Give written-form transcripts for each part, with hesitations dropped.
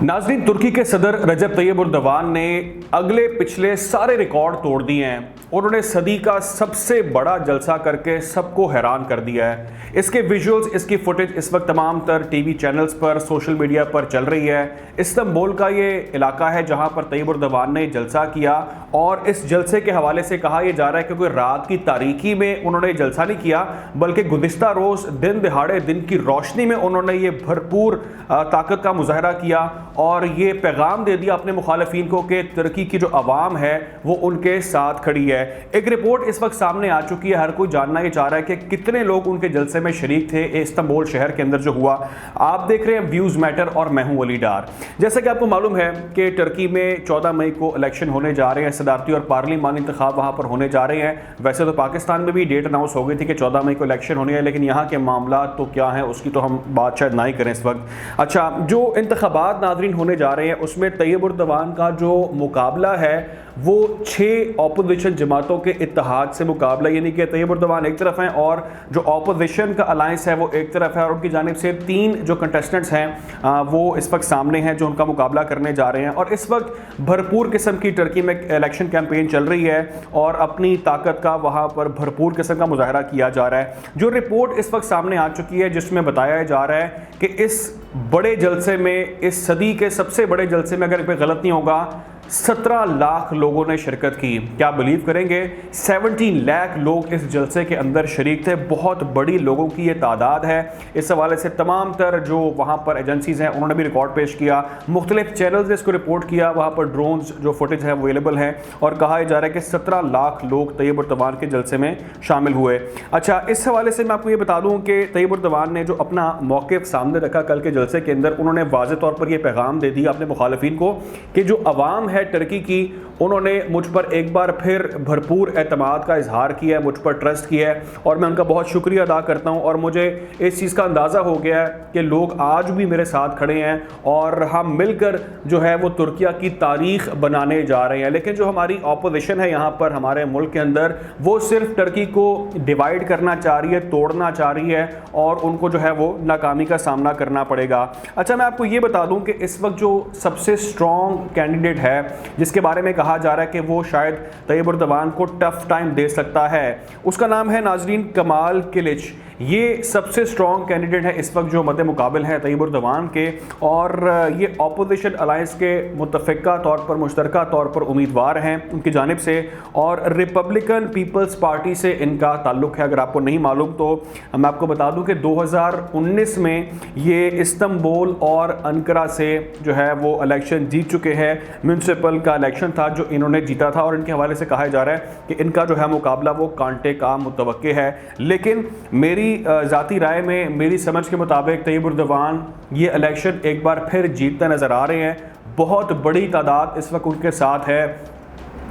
नाज़रीन, तुर्की के सदर रजब तैयब उर्दवान ने अगले पिछले सारे रिकॉर्ड तोड़ दिए हैं। उन्होंने सदी का सबसे बड़ा जलसा करके सबको हैरान कर दिया है। इसके विजुअल्स, इसकी फुटेज इस वक्त तमाम तर टीवी चैनल्स पर, सोशल मीडिया पर चल रही है। इस्तांबुल का ये इलाका है जहां पर तैयब उर्दवान ने जलसा किया और इस जलसे के हवाले से कहा यह जा रहा है कि कोई रात की तारीकी में उन्होंने जलसा नहीं किया, बल्कि गुज़िश्ता रोज़ दिन दिहाड़े दिन की रोशनी में उन्होंने ये भरपूर ताकत का मुजाहरा किया और ये पैगाम दे दिया अपने मुखालिफिन को कि तुर्की की जो आवाम है वो उनके साथ खड़ी है। एक रिपोर्ट इस वक्त सामने आ चुकी है। हर कोई जानना ये चाह रहा है कि कितने लोग उनके जलसे में शरीक थे इस्तांबुल शहर के अंदर जो हुआ। आप देख रहे हैं व्यूज़ मैटर और मैं हूं वली डार। जैसे कि आपको मालूम है कि तुर्की में 14 मई को इलेक्शन होने जा रहे हैं, सदारती और पार्लिमानी इंतखाब वहां पर होने जा रहे हैं। वैसे तो पाकिस्तान में भी डेट अनाउंस हो गई थी कि 14 मई को इलेक्शन होनी है, लेकिन यहाँ के मामला तो क्या है उसकी तो हम बात शायद ना ही करें इस वक्त। अच्छा, जो इंतखाबात नाज़रीन होने जा रहे हैं उसमें तैयब उर्दवान का जो मुकाबला है वो 6 ऑपोजिशन जमातों के इत्तेहाद से मुकाबला, यानी कि तैयब उर्दवान एक तरफ हैं और जो ऑपोजिशन का अलायंस है वो एक तरफ है, और उनकी जानिब से 3 जो कंटेस्टेंट्स हैं वो इस वक्त सामने हैं जो उनका मुकाबला करने जा रहे हैं। और इस वक्त भरपूर किस्म की तुर्की में इलेक्शन कैंपेन चल रही है और अपनी ताकत का वहाँ पर भरपूर किस्म का मुजाहरा किया जा रहा है। जो रिपोर्ट इस वक्त सामने आ चुकी है जिसमें बताया जा रहा है कि इस बड़े जलसे में, इस सदी के सबसे बड़े जलसे में अगर कोई गलत नहीं होगा 17 लाख लोगों ने शिरकत की। क्या बिलीव करेंगे, 17 लाख लोग इस जलसे के अंदर शरीक थे। बहुत बड़ी लोगों की ये तादाद है। इस हवाले से तमाम तर जो वहाँ पर एजेंसीज़ हैं उन्होंने भी रिकॉर्ड पेश किया, मुख्तलिफ चैनल्स ने इसको रिपोर्ट किया। वहाँ पर ड्रोन्स जो फुटेज है अवेलेबल है और कहा जा रहा है कि 17 लाख लोग तैयब उर्दवान के जलसे में शामिल हुए। अच्छा, इस हवाले से मैं आपको ये बता दूँ कि तैयब उर्दवान ने जो अपना मौक़िफ़ सामने रखा कल के जलसे के अंदर, उन्होंने वाज़ेह तौर पर यह पैगाम दे दिया अपने मुखालिफिन को कि जो अवाम है तुर्की की, उन्होंने मुझ पर एक बार फिर भरपूर एतमाद का इजहार किया है, मुझ पर ट्रस्ट किया है और मैं उनका बहुत शुक्रिया अदा करता हूं। और मुझे इस चीज़ का अंदाज़ा हो गया है कि लोग आज भी मेरे साथ खड़े हैं और हम मिलकर जो है वो तुर्किया की तारीख बनाने जा रहे हैं। लेकिन जो हमारी ऑपोजिशन है यहाँ पर हमारे मुल्क के अंदर, वो सिर्फ तुर्की को डिवाइड करना चाह रही है, तोड़ना चाह रही है और उनको जो है वो नाकामी का सामना करना पड़ेगा। अच्छा, मैं आपको ये बता दूं कि इस वक्त जो सबसे स्ट्रॉन्ग कैंडिडेट है जिसके बारे में कहा जा रहा है कि वो शायद तैयब उर्दवान को टफ टाइम दे सकता है, उसका नाम है नाज़रीन कमाल किलिच। ये सबसे स्ट्रॉन्ग कैंडिडेट है इस वक्त जो मद्दे मुकाबिल है तैयब उर्दवान के, और ये ऑपोजिशन अलायंस के मुतफ़िक़ा तौर पर, मुश्तरका तौर पर उम्मीदवार हैं उनकी जानिब से, और रिपब्लिकन पीपल्स पार्टी से इनका ताल्लुक़ है। अगर आपको नहीं मालूम तो मैं आपको बता दूं कि 2019 में ये इस्तांबुल और अंकारा से जो है वो इलेक्शन जीत चुके हैं। म्यूनसिपल का इलेक्शन था जो इन्होंने जीता था और इनके हवाले से कहा जा रहा है कि इनका जो है मुकाबला वो कांटे का मुतवक्के है। लेकिन मेरी ज़ाती राय में, मेरी समझ के मुताबिक तैयब उर्दवान ये इलेक्शन एक बार फिर जीतते नज़र आ रहे हैं। बहुत बड़ी तादाद इस वक्त उनके साथ है।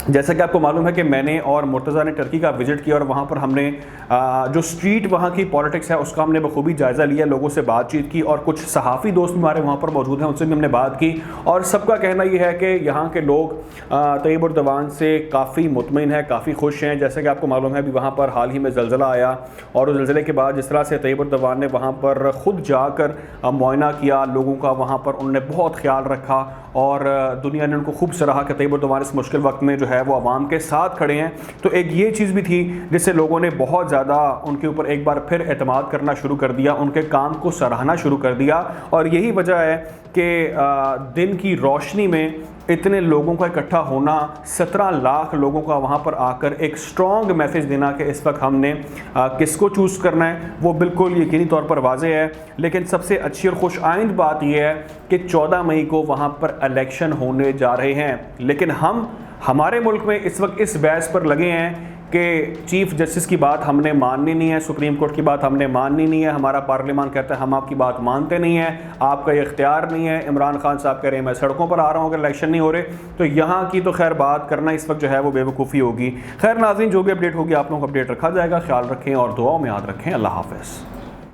जैसा कि आपको मालूम है कि मैंने और मुर्तज़ा ने तुर्की का विज़िट किया और वहाँ पर हमने जो स्ट्रीट वहाँ की पॉलिटिक्स है उसका हमने बखूबी जायज़ा लिया, लोगों से बातचीत की और कुछ सहाफ़ी दोस्त हमारे वहाँ पर मौजूद हैं, उनसे भी हमने बात की और सबका कहना ये है कि यहाँ के लोग तैयब उर्दवान से काफ़ी मुतमईन है, काफ़ी खुश हैं। जैसे कि आपको मालूम है अभी वहाँ पर हाल ही में ज़लज़ला आया और उस ज़लज़ले के बाद जिस तरह से तैयब उर्दवान ने वहाँ पर ख़ुद जाकर मुआयना किया लोगों का, वहाँ पर उन्होंने बहुत ख्याल रखा और दुनिया ने उनको खूब सराहा कि तैयब उर्दवान इस मुश्किल वक्त में जो है वो आवाम के साथ खड़े हैं। तो एक ये चीज़ भी थी जिससे लोगों ने बहुत ज़्यादा उनके ऊपर एक बार फिर एतमाद करना शुरू कर दिया, उनके काम को सराहना शुरू कर दिया। और यही वजह है कि दिन की रोशनी में इतने लोगों का इकट्ठा होना, 17 लाख लोगों का वहाँ पर आकर एक स्ट्रॉन्ग मैसेज देना कि इस वक्त हमने किसको चूज़ करना है, वो बिल्कुल यकीनी तौर पर वाज़ेह है। लेकिन सबसे अच्छी और खुश आइंद बात यह है कि 14 मई को वहाँ पर इलेक्शन होने जा रहे हैं। लेकिन हमारे मुल्क में इस वक्त इस बहस पर लगे हैं कि चीफ़ जस्टिस की बात हमने माननी नहीं है, सुप्रीम कोर्ट की बात हमने माननी नहीं है। हमारा पार्लियामान कहता है हम आपकी बात मानते नहीं हैं, आपका ये इख्तियार नहीं है। इमरान खान साहब कह रहे हैं मैं सड़कों पर आ रहा हूँ अगर इलेक्शन नहीं हो रहे। तो यहाँ की तो खैर बात करना इस वक्त जो है वो बेवकूफ़ी होगी। खैर नाज़रीन, जो भी अपडेट होगी आप लोगों को अपडेट रखा जाएगा। ख्याल रखें और दुआओं में याद रखें। अल्लाह हाफ़िज़।